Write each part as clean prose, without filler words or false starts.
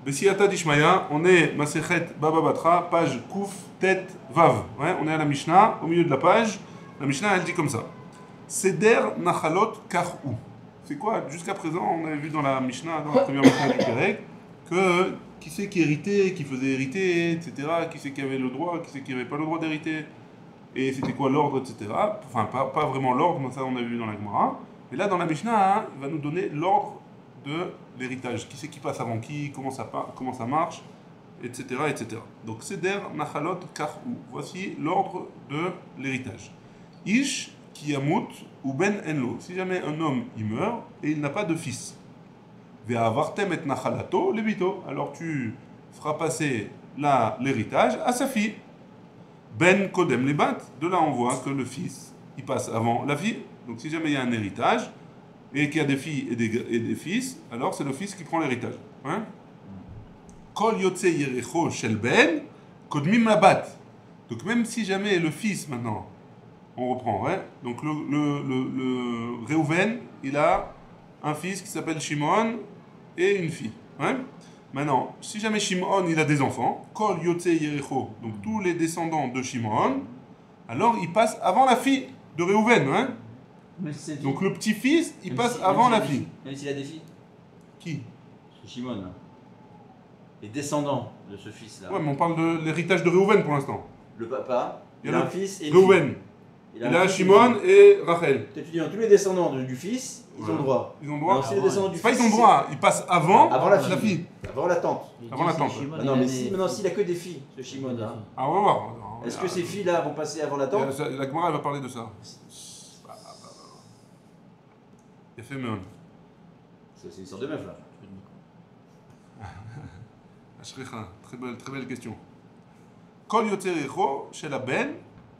Bessiata Dishmaya, on est Masechet Baba Batra, page Kouf, tête, Vav. Ouais, on est à la Mishnah, au milieu de la page. La Mishnah, elle dit comme ça. Seder Nachalot Karou. C'est quoi? Jusqu'à présent, on avait vu dans la Mishnah, dans la première Mishnah du Pérec, que qui c'est qui héritait, qui faisait hériter, etc. Qui c'est qui avait le droit, qui c'est qui n'avait pas le droit d'hériter. Et c'était quoi l'ordre, etc. Enfin, pas vraiment l'ordre, mais ça on a vu dans la Gemara. Et là, dans la Mishnah, hein, il va nous donner l'ordre de l'héritage. Qui c'est qui passe avant qui, comment ça marche, etc. etc. Donc, Seder Nachalot Karou. Voici l'ordre de l'héritage. Ish Kiyamut ou Ben Enlo. Si jamais un homme il meurt et il n'a pas de fils. Ve'avartem et Nachalato Levito. Alors tu feras passer l'héritage à sa fille. Ben Kodem Lebat. De là on voit que le fils il passe avant la fille. Donc si jamais il y a un héritage et qu'il y a des filles et des fils, alors c'est le fils qui prend l'héritage. Hein? Kol Yotze Yerecho Shel Ben Kodmim Labat. Donc même si jamais le fils maintenant, on reprend, ouais. Donc le Réhouven, il a un fils qui s'appelle Shimon et une fille. Ouais. Maintenant, si jamais Shimon il a des enfants, Kol Yotze Yerecho, donc tous les descendants de Shimon, alors il passe avant la fille de Réhouven. Hein. Donc le petit-fils, il passe avant la fille. Même s'il a des filles. Qui? C'est Shimon. Là. Les descendants de ce fils-là. Ouais, mais on parle de l'héritage de Réhouven pour l'instant. Le papa, il a un fils et une Réhouven. fille. Il a Shimon et Rachel. Tu dis, tous les descendants du fils, ils ont le droit. Ils ont le droit. Alors, si les descendants du pas fils, ils ont le droit, ils passent avant la fille. Avant la tante. Avant la tante. Non, mais si, maintenant, s'il a que des filles, ce Shimon là. Ah, on va voir. Est-ce que ces filles-là vont passer avant la tante? La Gemara, elle va parler de ça. Il fait mieux. C'est une sorte de meuf là. Ashrecha, très belle question. Kol Yotzerecho chez la Ben,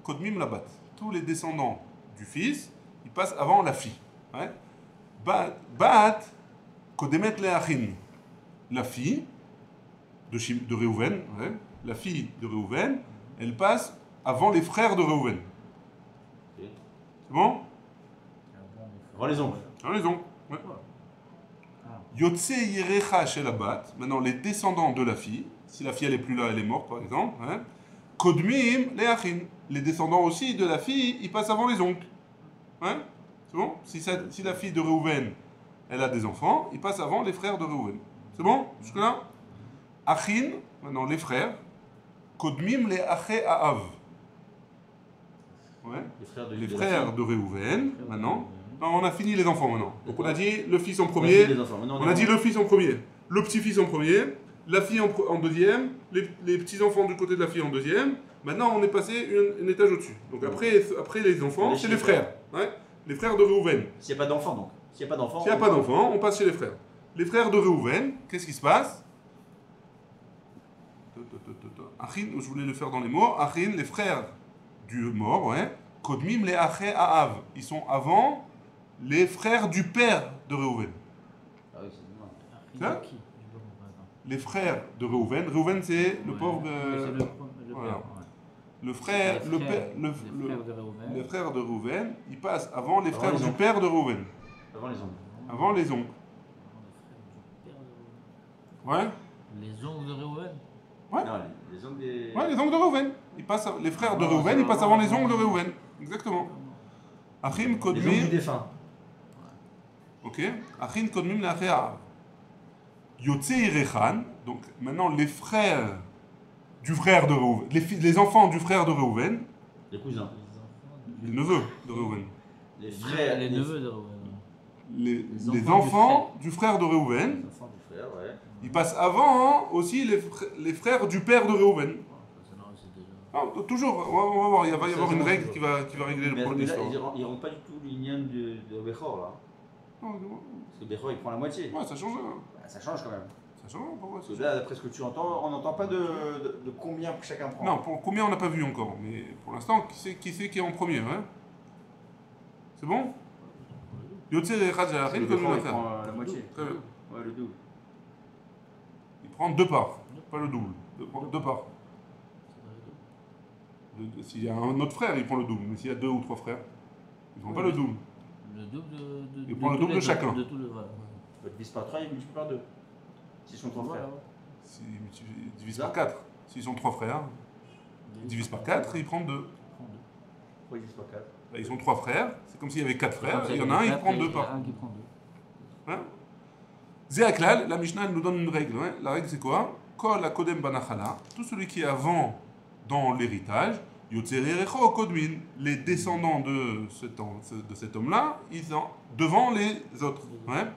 Kodmim Labat. Tous les descendants du fils, ils passent avant la fille. Ouais. Bat, Kodemet Leachin. La fille de Réhouven, ouais. La fille de Réhouven, elle passe avant les frères de Réhouven. Okay. C'est bon? Avant les oncles. Avant les oncles, ouais. Yotze Yerecha chez la Bat. Maintenant, les descendants de la fille, si la fille elle est plus là, elle est morte par exemple. Hein. Kodmim Leachin. Les descendants aussi de la fille, ils passent avant les oncles. Hein? C'est bon? Si la fille de Réhouven, elle a des enfants, ils passent avant les frères de Réhouven. C'est bon? Jusque-là? Achin, maintenant les frères. Kodmim Leaché Aav. Ouais. Les frères de Réhouven, maintenant. Non, on a fini les enfants maintenant. Donc on a dit le fils en premier. On a dit le fils en premier. Le petit-fils en premier. La fille en deuxième. Les petits-enfants du côté de la fille en deuxième. Maintenant, on est passé un étage au-dessus. Donc après les enfants, c'est les frères. Ouais. Les frères de Réhouven. S'il n'y a pas d'enfants, donc. S'il n'y a pas d'enfants, on passe chez les frères. Les frères de Réhouven, qu'est-ce qui se passe? Achin, je voulais le faire dans les mots. Achin, les frères du mort, ouais. Kodmim les Aché Aav. Ils sont avant les frères du père de Réhouven. Ah oui, c'est bien. Les frères de Réhouven. Réhouven, c'est le pauvre. Voilà. Le frère de Réhouven, il passe avant les frères du père de Réhouven. Avant les oncles. Avant les oncles. Ouais. Les oncles de Réhouven. Ouais. Non, les oncles des. Ouais, les oncles de Réhouven. Les frères de Réhouven, ils passent avant les oncles de Réhouven. Exactement. Achim Kodmim. Les oncles du défunt. Ok. Achin Kodmim Leachéa. Yotze Yerechan. Donc maintenant les frères du frère de Réhouven, les enfants du frère de Réhouven. Les cousins. Les neveux de Réhouven. Les frères. Les neveux de Réhouven. Les enfants du frère de Réhouven. Les enfants du frère, ouais. Ils passent avant aussi les frères du père de Réhouven. Non, toujours, on va voir, il va y avoir une règle qui va régler le problème d'histoire. Ils ne rentrent pas du tout l'union de Bechor là. Non, parce que Bechor il prend la moitié. Ouais, ça change. Bah, ça change quand même. Ça change, pourquoi? Parce que là, d'après ce que tu entends, on n'entend pas de combien chacun prend. Non, pour combien on n'a pas vu encore. Mais pour l'instant, qui c'est qui est en premier, hein? C'est bon? Yotze Echad Jalachin, comme on il prend la moitié. Très bien. Ouais, le double. Il prend deux parts, pas le double. Deux parts. S'il y a un autre frère, il prend le double. Mais s'il y a deux ou trois frères, ils ne prend pas le double. Le double Il prend le double de chacun. De tout le, voilà. Tu divises par 3 et multiplies par 2. Si sont 3 frères. Tu divises Ça. par 4. S'ils sont 3 frères, ils divisent par 4 et ils prennent 2. Pourquoi ils disent pas 4? Ils sont 3 frères, c'est comme s'il y avait 4 frères, Comme ça, il y en a un, il prend 2 Il y par. a un qui prend deux. Hein? Zéaklal, la Mishnah elle nous donne une règle. Hein. La règle c'est quoi? Kol la kodem banachala, tout celui qui est avant dans l'héritage, yotzererecho kodmin, les descendants de cet homme-là, ils sont devant les autres. Hein.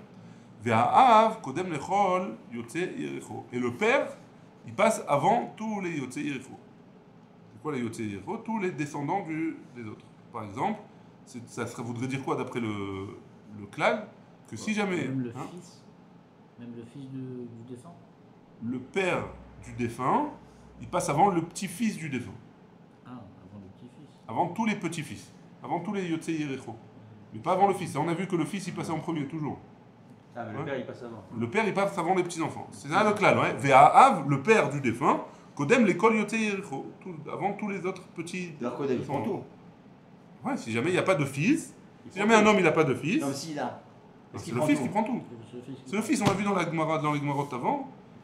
Ve'a'av kodem lechol yotzererecho. Et le père, il passe avant tous les yotzererecho. C'est quoi les yotzererecho? Tous les descendants des autres. Par exemple, ça voudrait dire quoi d'après le klal? Que si jamais. Même le hein, fils. Même le fils du défunt. le père du défunt, il passe avant le petit-fils du défunt. Ah, avant le petit-fils. Avant tous les petits-fils. Avant tous les Yotzei Yerecho. Mais pas avant le fils. On a vu que le fils, il passait en premier, toujours. Ah, mais Ouais. le père, il passe avant. Le père, il passe avant les petits-enfants. C'est ça le clan, ouais. Ve'a'av, le père du défunt, Kodem l'école Yotzei Yerecho. Avant tous les autres petits. Alors Kodem, il prend tout. Ouais, si jamais il n'y a pas de fils, Il si prend jamais un tout. homme, il n'a pas de fils, Non, mais s'il a. Est-ce c'est qu'il le prend fils tout? qui prend tout. C'est le fils qui C'est le fils, on l'a vu dans les Gemarotes avant, Il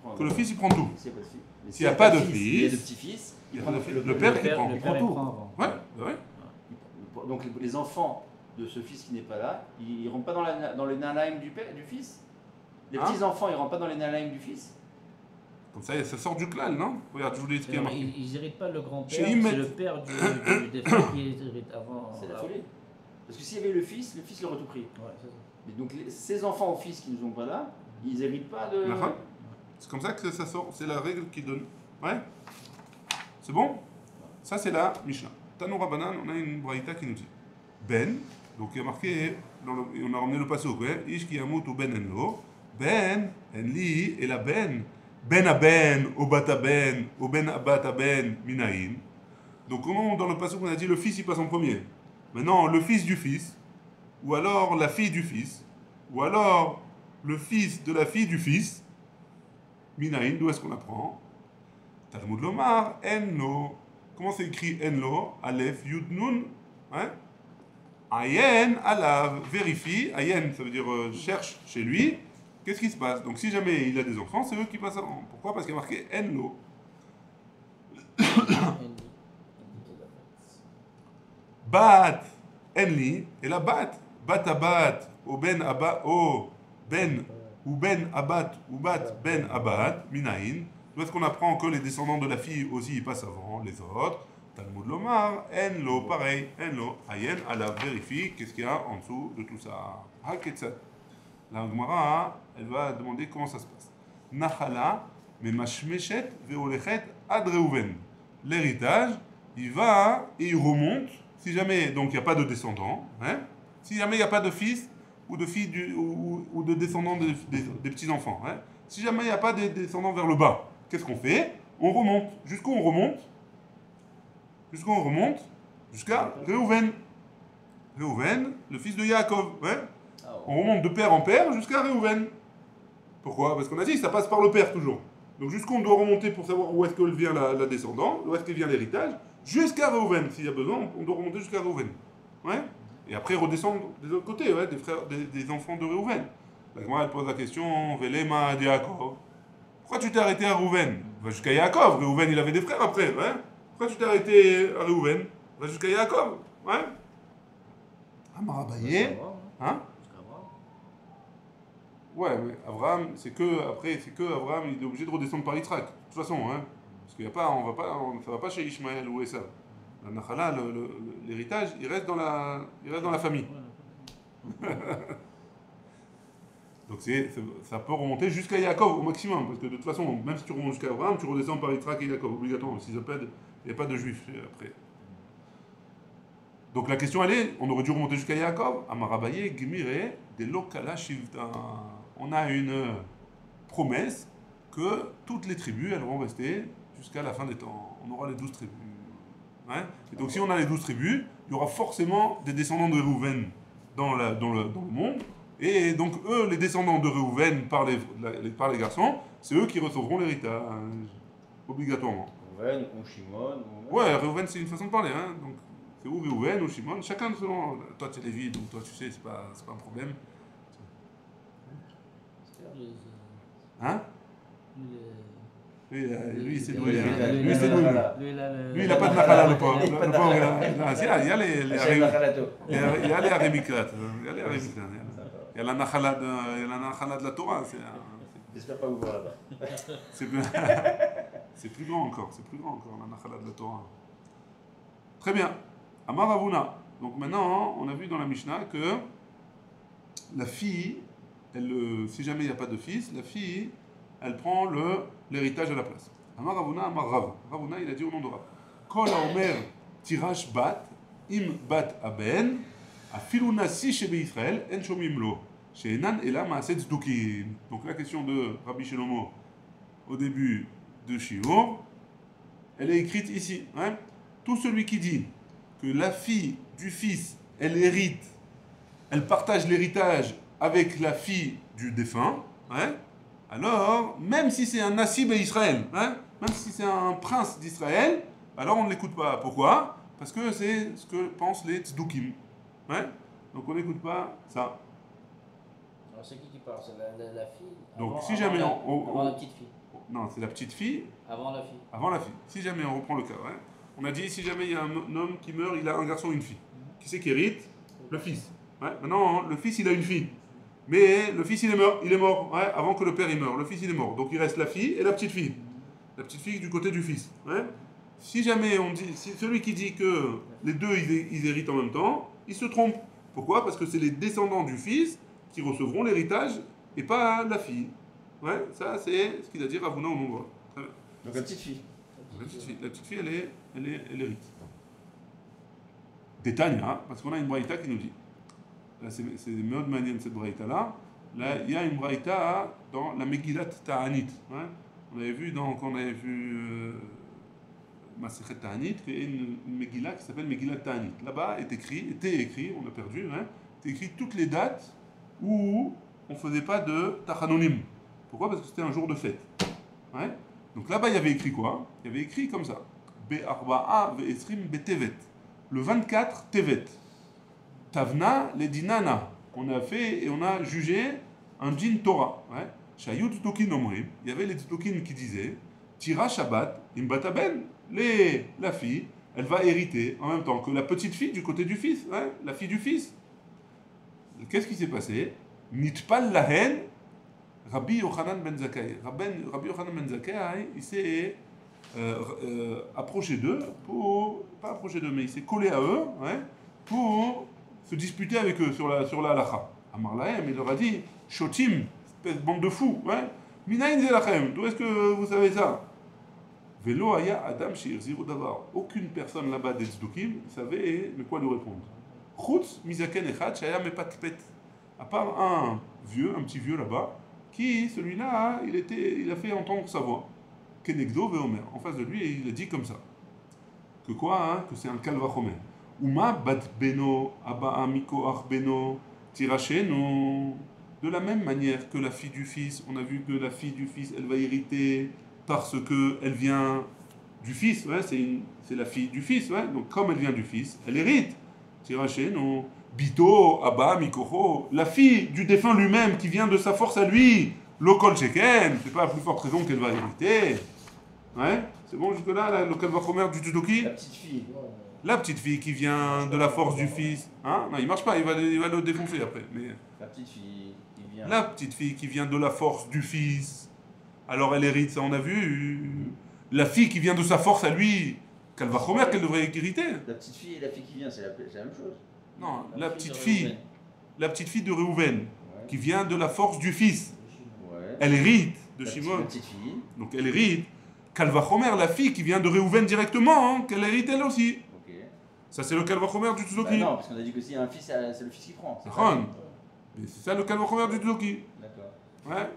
prend que le tout. fils, il prend tout. S'il n'y a pas de fils. Mais S'il y a pas de il y a fils, de petits-fils, il il y a prend pas de le fils. le Le père. père, il prend. Le Il père, prend il tout. prend avant. Ouais, bah ouais. Donc les enfants de ce fils qui n'est pas là, ils ne rentrent pas dans les nanaïm du fils. Les Hein? petits-enfants, ils ne rentrent pas dans les nanaïm du fils. Comme ça ça sort du clan, non? Regarde, je vous dis ce qu'il y a Alors, marqué. ils n'héritent pas le grand-père, Chez c'est Himmet. le père du défunt qui hérite avant. C'est la folie. Parce que s'il y avait le fils l'aurait tout pris. Ouais, c'est ça. Mais donc ces enfants au fils qui ne sont pas là, ils n'héritent pas de. D'accord. C'est comme ça que ça sort, c'est la règle qui donne. Ouais? C'est bon? Ça, c'est la Mishnah. Tanoura Banan, on a une braïta qui nous dit Ben, donc il y a marqué, on a ramené le passage, ouais? Ish ki yamut ou ben enlo, Ben, enli, et la Ben, Ben a Ben, ou bata Ben, ou Ben a bata Ben, minaïn. Donc, comment dans le passage on a dit le fils il passe en premier? Maintenant, le fils du fils, ou alors la fille du fils, ou alors le fils de la fille du fils, minaïn, d'où est-ce qu'on apprend? Talmud Lomar, Enlo. Comment c'est écrit Enlo? Aleph, Yud, Nun. Hein? Ayen, Alav. Vérifie. Ayen, ça veut dire cherche chez lui. Qu'est-ce qui se passe? Donc si jamais il a des enfants, c'est eux qui passent avant. Pourquoi? Parce qu'il y a marqué Enlo. Bat, Enli. Et la bat. Bat abat. Ou ben abat. O ben. Ou ben abat. Ou bat ben abat. Minaïn. D'où est-ce qu'on apprend que les descendants de la fille aussi ils passent avant les autres? Talmud Lomar, Enlo, pareil, Enlo, Ayen, Allah vérifie qu'est-ce qu'il y a en dessous de tout ça. Haketzat. La Gemara, elle va demander comment ça se passe. Nachala, mais mashmeshet veolechet ad Reuven. L'héritage, il va et il remonte, si jamais donc il n'y a pas de descendants, hein, si jamais il n'y a pas de fils ou de filles ou de descendants des petits-enfants, hein, si jamais il n'y a pas de descendants vers le bas, qu'est-ce qu'on fait? On remonte. Jusqu'où on remonte? Jusqu'où on remonte? Jusqu'à Reuven. Reuven, le fils de Yaakov. Ouais. On remonte de père en père jusqu'à Reuven. Pourquoi? Parce qu'on a dit que ça passe par le père toujours. Donc jusqu'où on doit remonter pour savoir où est-ce que vient la descendance, où est-ce que vient l'héritage? Jusqu'à Reuven. S'il y a besoin, on doit remonter jusqu'à Reuven. Ouais. Et après redescendre des autres côtés, ouais, des frères, des enfants de Reuven. La Gemara elle pose la question, Velema de Yaakov. Pourquoi tu t'es arrêté à Reuven? Va jusqu'à Yaakov. Reuven, il avait des frères après. Ouais. Pourquoi tu t'es arrêté à Reuven? Va jusqu'à Yaakov. Ouais. Amarabaye. Hein? Jusqu'à Abraham. Ouais, mais Abraham, c'est que Abraham, il est obligé de redescendre par Yitzhak. De toute façon, hein. Parce qu'il y a pas, ça va pas chez Ishmaël ou Esav. La Nachala, l'héritage, il reste dans la famille. Donc ça peut remonter jusqu'à Yaakov au maximum, parce que de toute façon, même si tu remontes jusqu'à Abraham, tu redescends par Yitzhak et Yaakov, obligatoirement. S'ils appellent, il n'y a pas de juifs après. Donc la question elle est, on aurait dû remonter jusqu'à Yaakov, Amarabaye, Gmire, de Lokala Shivta. On a une promesse que toutes les tribus, elles vont rester jusqu'à la fin des temps. On aura les 12 tribus. Hein? Et donc si on a les 12 tribus, il y aura forcément des descendants de Reuven dans le monde. Et donc eux, les descendants de Reuven par les garçons, c'est eux qui recevront l'héritage, obligatoirement. Reuven ou Shimon. Ouais, Reuven c'est une façon de parler. Hein? Donc c'est ou Reuven ou Shimon, chacun selon... Toi tu es Lévi, donc toi tu sais, c'est pas un problème. Les- Hein? les- Lui, c'est doué. Lui, Lui, c'est doué. Lui, il n'a pas de Nachala, le pauvre. Le pauvre, il y a les Hachem Nachalato. il y a les Arémikrat. Il y a les Arémikrat. Il y a la Nachala de la Torah. J'espère pas vous voir là-bas. C'est plus grand encore. C'est plus grand encore, la Nachala de la Torah. Très bien. Amar Ravuna. Donc maintenant, on a vu dans la Mishnah que la fille, si jamais il n'y a pas de fils, la fille, elle prend l'héritage à la place. Amar Ravuna, Amar Rav. Ravuna, il a dit au nom de Rav. Kol haomer tirash bat, im bat aben, afilu nasi shebe Israël, en shomim lo, she'enan ela ma'aset tzdukim. Donc la question de Rabbi Shlomo au début de Shiur, elle est écrite ici. Hein? Tout celui qui dit que la fille du fils, elle hérite, elle partage l'héritage avec la fille du défunt, hein? Alors, même si c'est un Nassib à Israël, hein? Même si c'est un prince d'Israël, alors on ne l'écoute pas. Pourquoi? Parce que c'est ce que pensent les tzdukim. Hein? Donc on n'écoute pas ça. Alors c'est qui parle? C'est la fille? Donc avant, si jamais avant la petite fille. Non, c'est la petite fille. Avant la fille. Avant la fille. Si jamais on reprend le cas, hein? On a dit si jamais il y a un homme qui meurt, il a un garçon et une fille. Qui c'est qui hérite? Le fils. Ouais? Maintenant, le fils, il a une fille. Mais le fils, il est mort ouais? Avant que le père il meure. Le fils, il est mort. Donc il reste la fille et la petite fille. La petite fille du côté du fils. Ouais? Si jamais on dit, si celui qui dit que les deux ils héritent en même temps, il se trompe. Pourquoi? Parce que c'est les descendants du fils qui recevront l'héritage et pas la fille. Ouais? Ça, c'est ce qu'il a dit Ravuna au nombre. Donc la petite fille. La petite fille, elle hérite. Détagne, parce qu'on a une braïta qui nous dit. Là, c'est Meod Manian cette braïta-là. Là, il y a une braïta dans la Megillat Ta'anit. Hein? On avait vu, quand on avait vu Masechet Ta'anit, qu'il y a une Megillah qui s'appelle Megillat Ta'anit. Là-bas était écrit, on a perdu, hein, était écrit toutes les dates où on ne faisait pas de Tachanonim. Pourquoi? Parce que c'était un jour de fête. Ouais? Donc là-bas, il y avait écrit quoi? Il y avait écrit comme ça. Be'arba'a ve'esrim be'tevet. Le 24 Tevet. Tavna le dinana. On a fait et on a jugé un din Torah. Ouais? Shayut Tzdukin omrim. Il y avait les Tzdukin qui disaient Tira Shabbat imbataben. La fille, elle va hériter en même temps que la petite fille du côté du fils. Ouais? La fille du fils. Qu'est-ce qui s'est passé? Nitpal lahen Rabbi Yochanan ben Zakkai. Rabbi Yochanan ben Zakkai, il s'est approché d'eux, pas approché d'eux, mais il s'est collé à eux, ouais, pour se disputer avec eux sur la halacha. Amar lahem, il leur a dit, Shotim, espèce de bande de fous, ouais, Minayin zelachem, d'où est-ce que vous savez ça? Velo aya adam sheirziru davar. Aucune personne là-bas des tzdukim savait de quoi lui répondre. Chutz mizaken echad shaya mepatpet. À part un petit vieux là-bas, qui, celui-là, il a fait entendre sa voix. Kenegdo veomer. En face de lui, il a dit comme ça. Que quoi, hein? Que c'est un kalvachomer. Uma bat beno, abba amiko ach beno, tiracheno. De la même manière que la fille du fils, on a vu que la fille du fils, elle va hériter parce qu'elle vient du fils. Ouais, c'est la fille du fils. Ouais. Donc, comme elle vient du fils, elle hérite. Tiracheno. Bito, Abba, Mikoho, la fille du défunt lui-même qui vient de sa force à lui, Lokol Sheken, c'est pas la plus forte raison qu'elle va hériter. Ouais, c'est bon jusque-là, le Kalvachomer du Tzudoki? La petite fille. La petite fille qui vient de la force du fils. Hein? Non, il marche pas, il va le défoncer après. Mais La petite fille qui vient. la petite fille qui vient de la force du fils, alors elle hérite, ça on a vu. La fille qui vient de sa force à lui, Kalvachomer, qu'elle devrait hériter. La petite fille et la fille qui vient, c'est la même chose. Non, La petite fille de fille. La petite fille de Réhouven, Ouais. qui vient de la force du fils. Ouais. Elle hérite de La Shimon. petite fille. Donc elle hérite. Kalvachomer, la fille qui vient de Réhouven directement, hein, qu'elle hérite elle aussi. Ok. Ça c'est le Kalvachomer du Bah Tzudoki. non, parce qu'on a dit que s'il y a un fils, c'est le fils qui prend. Ron. Mais c'est ça le Kalvachomer du Tzudoki. D'accord. Ouais.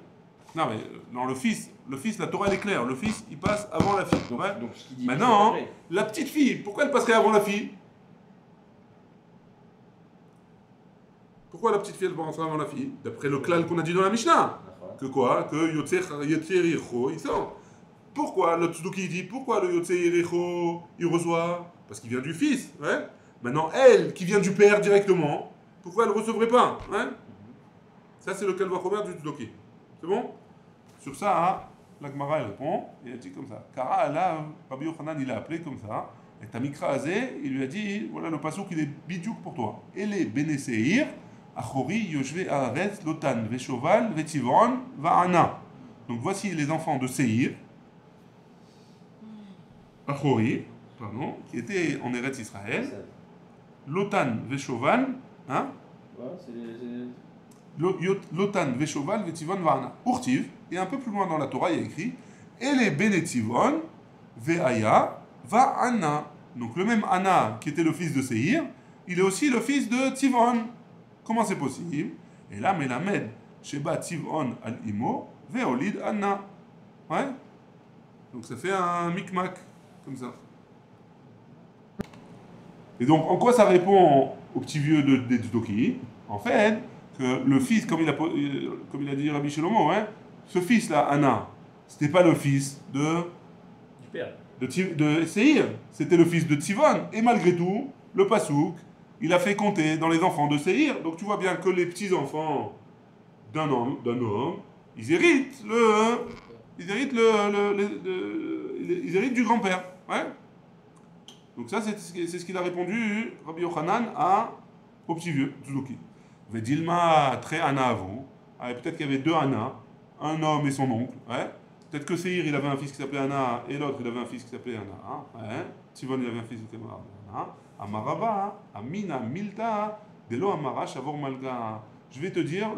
Non mais non, le fils, la Torah elle est claire. Le fils il passe avant la fille. Ouais. Donc ce qu'il dit. Maintenant, c'est après. la petite fille, pourquoi elle passerait avant la fille? Pourquoi la petite fille elle passerait avant la fille? D'après le klal qu'on a dit dans la Mishnah. D'accord. Que quoi? Que Yotzer Yericho, il sort. Pourquoi le Tzudoki dit? Pourquoi le Yotzer Yericho, il reçoit? Parce qu'il vient du fils. Ouais. Maintenant, elle, qui vient du père directement, pourquoi elle ne recevrait pas? Ouais. Ça, c'est le Kalvachomer du Tzudoki. C'est bon? Sur ça, hein, la Gemara elle répond, et elle dit comme ça. Kara, là, Rabbi Yochanan il a appelé comme ça, et Tamikra Azé, il lui a dit, voilà le passouk il est bidiouk pour toi. Et les Bene Seir, Achori, Yoshve, Haaretz, Lotan, Veshoval, Vetivon, Va'ana. Donc voici les enfants de Seir, Achori, pardon, qui étaient en Eretz Israël, Lotan, Veshoval, hein? Ouais, c'est Lotan, Veshoval, Vetivon, Va'ana. Urtiv, et un peu plus loin dans la Torah, il y a écrit et les Benetivon, Ve'aya, Va'ana. Donc le même Anna qui était le fils de Seir, il est aussi le fils de Tivon. Comment c'est possible? Et là, Melamed, Sheba Tivon al-Imo, Ve'olid Anna. Ouais? Donc ça fait un micmac, comme ça. Et donc, en quoi ça répond au petit vieux des Tzdoki? En fait, que le fils, comme il a dit Rabbi Shlomo, hein, ce fils-là, Anna, c'était pas le fils du père. de Seir, c'était le fils de Tivon. Et malgré tout, le Passouk, il a fait compter dans les enfants de Seir. Donc tu vois bien que les petits-enfants d'un homme, ils héritent ils héritent du grand-père. Ouais. Donc ça, c'est ce qu'il a répondu, Rabbi Yochanan, au petit vieux, Tzdoki. Vedilma, très Anna avant. Peut-être qu'il y avait deux Anna, un homme et son oncle. Ouais. Peut-être que Seir, il avait un fils qui s'appelait Anna, et l'autre, il avait un fils qui s'appelait Anna. Ouais. Tivon, il avait un fils qui s'appelait Anna. Amaraba, Amina, Milta, Delo Amara, Shavor Malka. Je vais te dire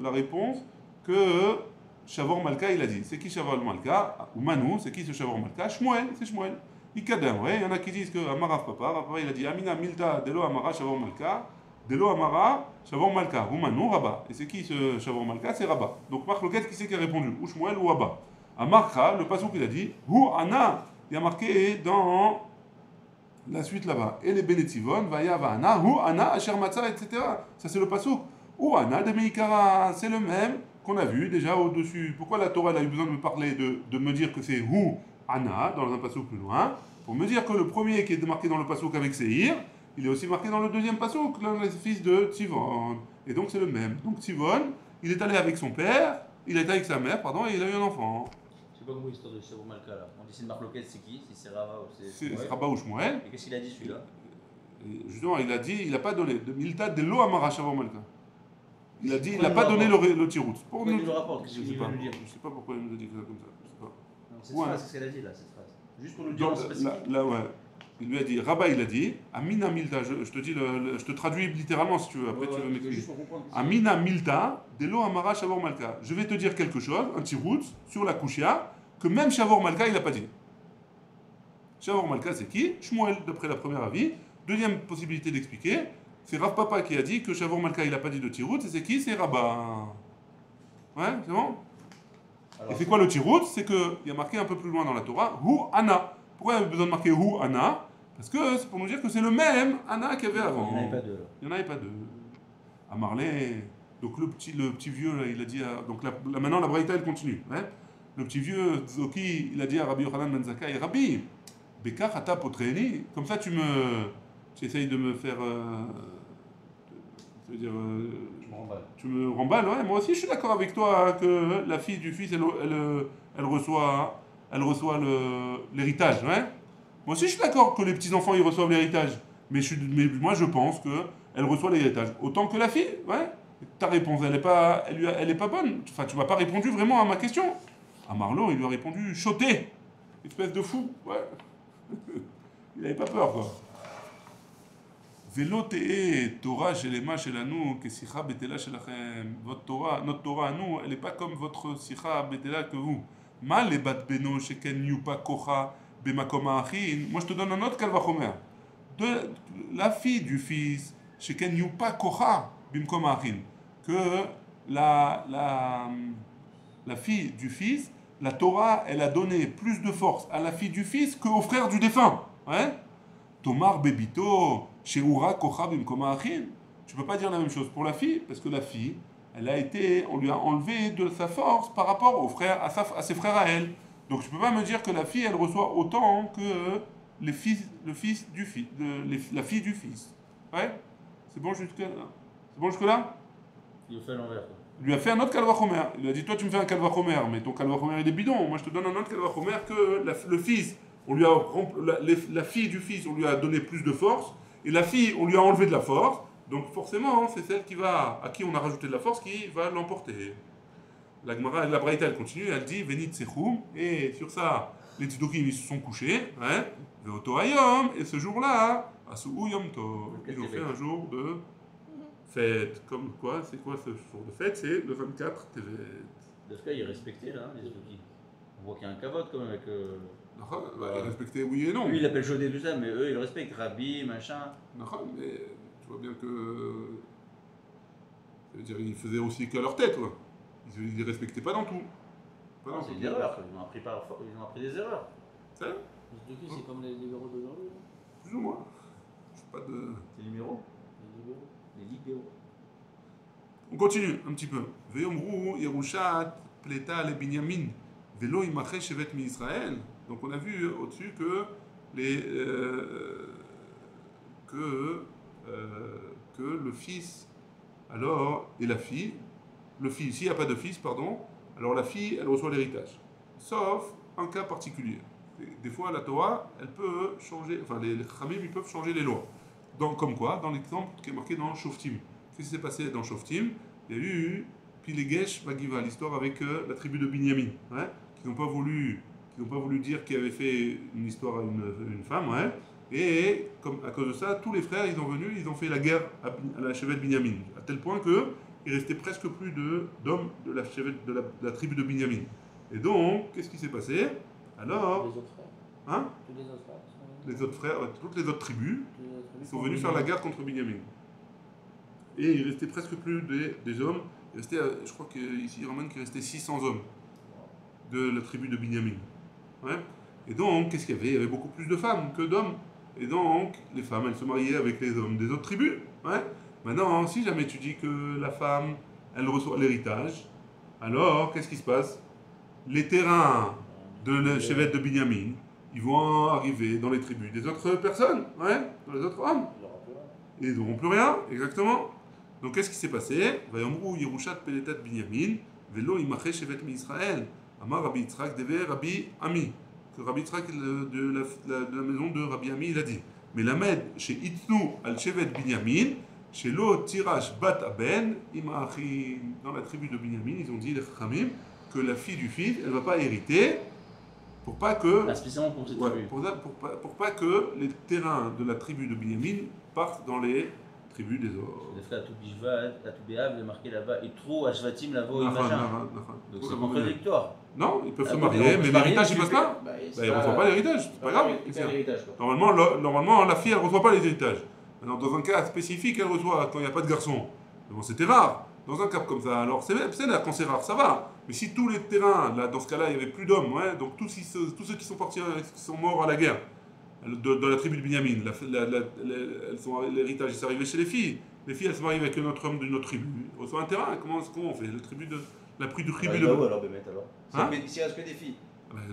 la réponse que Shavor Malka, il a dit. C'est qui Shavor Malka? Ou Manu, c'est qui ce Shavor Malka? Shmuel, c'est Shmuel. Ikadam, ouais. Il y en a qui disent que Amara papa, il a dit Amina, Milta, Delo Amara, Shavor Malka. Delo Amara, Shavor Malka. Ou Manu, Rabba. Et c'est qui ce Shavor Malka? C'est Rabba. Donc Marc Loquet, qui c'est qui a répondu? Ou Shmuel ou Rabba. Amarka, le passage qu'il a dit, Hu Anna, il y a marqué dans la suite là-bas. Et les Benetivon, Vaya Va'ana, Hu Anna, Asher Matzah, etc. Ça c'est le passage. Hu Anna de Meikara, c'est le même qu'on a vu déjà au-dessus. Pourquoi la Torah elle a eu besoin de me parler, de me dire que c'est Hu Anna, dans un passage plus loin, pour me dire que le premier qui est marqué dans le passage avec Seir, il est aussi marqué dans le deuxième passage, l'un des fils de Tivon. Et donc c'est le même. Donc Tivon, il est allé avec son père, il est allé avec sa mère, pardon, et il a eu un enfant. C'est pas comment l'histoire de Shavor Malka là. On dit c'est une marque locale, c'est qui? Si c'est Rava ou C'est Rabba ou Shmuel. Et qu'est-ce qu'il a dit celui-là? Justement, il a dit, il n'a pas donné. De Milta de lo Amara Shavor Malka. Il a dit, il n'a Pourquoi pas il donné le le tirout. Pourquoi il nous le rapporte? Je Qu'est-ce sais qu'il pas. veut nous dire? Je sais pas pourquoi il nous a dit ça comme ça. Je sais pas. Non, cette Ouais. phrase, c'est ce qu'elle a dit là, cette phrase. Juste pour nous dire, Donc, c'est pas si qui. là, ouais. Il lui a dit, Rabba, il a dit, Amina Milta, je te dis, je te traduis littéralement si tu veux, après tu veux m'expliquer. Juste pour comprendre. Amina Milta, de lo Amara Shavor Malka. Je vais te dire quelque chose, un tirout, sur la Kushia, que même Shavor Malka, il n'a pas dit. Shavor Malka, c'est qui? Shmuel, d'après la première avis. Deuxième possibilité d'expliquer, c'est Rav Papa qui a dit que Shavor Malka, il n'a pas dit de tirout, et c'est qui? C'est Rabba. Ouais, c'est bon? Alors, Et c'est quoi le tirout? C'est qu'il y a marqué un peu plus loin dans la Torah, Hu Anna. Pourquoi il y avait besoin de marquer Hu Anna? Parce que c'est pour nous dire que c'est le même Anna qu'il y avait avant. il n'y en avait pas deux là. Il n'y en avait pas deux. À Marley, donc le petit vieux, là, il a dit donc là, maintenant la Braïta elle continue. Hein. Le petit vieux Zoki, il a dit à Rabbi Yochanan ben Zakkai, Rabbi, Bekach ata potreni, comme ça tu essayes de me faire, je veux dire, Je me remballe. tu me remballes, ouais. Moi aussi je suis d'accord avec toi hein, que la fille du fils, elle reçoit l'héritage, ouais. Moi aussi je suis d'accord que les petits-enfants ils reçoivent l'héritage, mais moi je pense qu'elle reçoit l'héritage autant que la fille, ouais. Ta réponse elle est pas bonne, enfin tu m'as pas répondu vraiment à ma question. À Marlon il lui a répondu choté, espèce de fou, ouais. Il avait pas peur quoi. Vélo Torah shelema shelanu que sicha betela shelachem. Votre Torah, notre Torah à nous, elle est pas comme votre sicha betela que vous. Mal les bat beno sheken yupa kocha bemakom ha'achin. Moi je te donne un autre kalvachomer. De la fille du fils sheken yupa kocha bemakom ha'achin. Que la fille du fils, la Torah, elle a donné plus de force à la fille du fils qu'au frère du défunt. Ouais? Tomar bebito, sheura kocha bimkom ha'achin. Tu peux pas dire la même chose pour la fille, parce que la fille, on lui a enlevé de sa force par rapport aux frères, à ses frères à elle. Donc tu peux pas me dire que la fille, elle reçoit autant que la fille du fils. Ouais? C'est bon jusque là? Il le fait à l'envers quoi. Il lui a fait un autre Kalvachomer. Il lui a dit, toi tu me fais un Kalvachomer, mais ton Kalvachomer il est bidon. Moi je te donne un autre Kalvachomer que le fils. On lui a, la fille du fils, on lui a donné plus de force. Et la fille, on lui a enlevé de la force. Donc forcément, c'est celle à qui on a rajouté de la force qui va l'emporter. La Gemara, la Braïta, elle continue, elle dit Venit Sechum, et sur ça, les Tzidokim ils se sont couchés, hein, Veoto Hayom, et ce jour-là, Asu Yom Tov, ils ont fait un jour de fête. Comme quoi, c'est quoi ce jour de fête? C'est le 24 Tevet. Dans ce cas, ils respectaient là, les Tzidokim. On voit qu'il y a un cavote quand même avec. Ils respectaient oui et non. Lui, il appelle Chaudé tout ça, mais eux, ils respectent Rabbi, machin. Mais tu vois bien que. Ça veut dire qu'ils faisaient aussi qu'à leur tête, quoi. Ils ne respectaient pas dans tout. C'est une erreur, ils ont appris des erreurs. C'est ça? Les Tzidokim, c'est comme les libéraux d'aujourd'hui. Plus ou moins. Je sais pas de. C'est les libéraux. Les libéraux. On continue un petit peu. Veyomru Yerushat Pleta le Binyamin Velo Imache Shevet mi Israël. Donc on a vu au-dessus que le fils alors et la fille, le fils, s'il n'y a pas de fils, pardon, alors la fille elle reçoit l'héritage. Sauf un cas particulier. Des fois la Torah elle peut changer, enfin les Khamim ils peuvent changer les lois. Donc, comme quoi, dans l'exemple qui est marqué dans Shoftim. Qu'est-ce qui s'est passé dans Shoftim? Il y a eu Pilegesh Vagiva, l'histoire avec la tribu de Binyamin, ouais, qui n'ont pas voulu dire qu'il avait fait une histoire à une femme, ouais, et comme, à cause de ça, tous les frères, ils ont fait la guerre à la chevet de Binyamin, à tel point qu'il restait presque plus d'hommes de la chevet de la tribu de Binyamin. Et donc, qu'est-ce qui s'est passé? Alors, Les autres frères. hein? Tous les autres frères. Les autres frères, toutes les autres tribus, ils sont venus venus faire la guerre contre Binyamin. Et il restait presque plus des hommes. Il restait, je crois qu'ici il ramène qu'il restait 600 hommes de la tribu de Binyamin. Ouais. Et donc, qu'est-ce qu'il y avait? Il y avait beaucoup plus de femmes que d'hommes. Et donc, les femmes, elles se mariaient avec les hommes des autres tribus. Ouais. Maintenant, si jamais tu dis que la femme, elle reçoit l'héritage, alors, qu'est-ce qui se passe? Les terrains de la chevet de Binyamin, ils vont arriver dans les tribus des autres personnes, ouais, dans les autres hommes. Et ils n'auront plus rien, exactement. Donc qu'est-ce qui s'est passé? Vayomru Yerushat Peletat Binyamin, Velo Imache Shevet mi Israël. Amar Rabbi Yitzhak Deve Rabbi Ami. Que Rabbi Yitzhak de la maison de Rabbi Ami, il a dit. Mais la med chez Itnu al Shevet Binyamin, chez Lo Tirash Bat Aben, Imachin. Dans la tribu de Binyamin, ils ont dit, les Chachamim, que la fille du fils, elle ne va pas hériter. Pour pas que, spécialement pour cette tribu. pour pas que les terrains de la tribu de Binyamin partent dans les tribus des autres. Les frères à Toubéav, il est marqué là-bas, et trop à Shvatim, là-bas, et machin. Donc c'est contradictoire. Non, ils peuvent se marier, mais l'héritage il passe pas. Ils ne reçoivent pas l'héritage, c'est pas grave. Normalement, la fille elle ne reçoit pas les héritages. Maintenant, dans un cas spécifique, elle reçoit quand il n'y a pas de garçon. Bon, c'était rare. Dans un cas comme ça, alors c'est là, quand c'est rare, ça va. Mais si tous les terrains, là, dans ce cas-là, il n'y avait plus d'hommes, ouais, donc tous ceux qui sont partis, qui sont morts à la guerre, de la tribu de Binyamin, l'héritage est arrivé chez les filles. Les filles, elles se marient avec un autre homme d'une autre tribu. Ils reçoivent un terrain, comment on fait? La tribu de. Alors, Bémet, alors. Hein? S'il reste que des filles.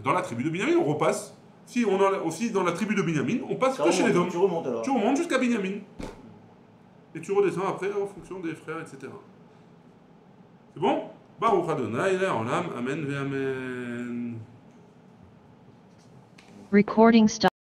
Dans la tribu de Binyamin, on repasse. Si on a aussi dans la tribu de Binyamin, on passe que chez les hommes. Tu remontes alors. Tu remontes jusqu'à Binyamin. Et tu redescends après en fonction des frères, etc. C'est bon? Baruch Adonai, Olam, Amen ve Amen. Recording stop.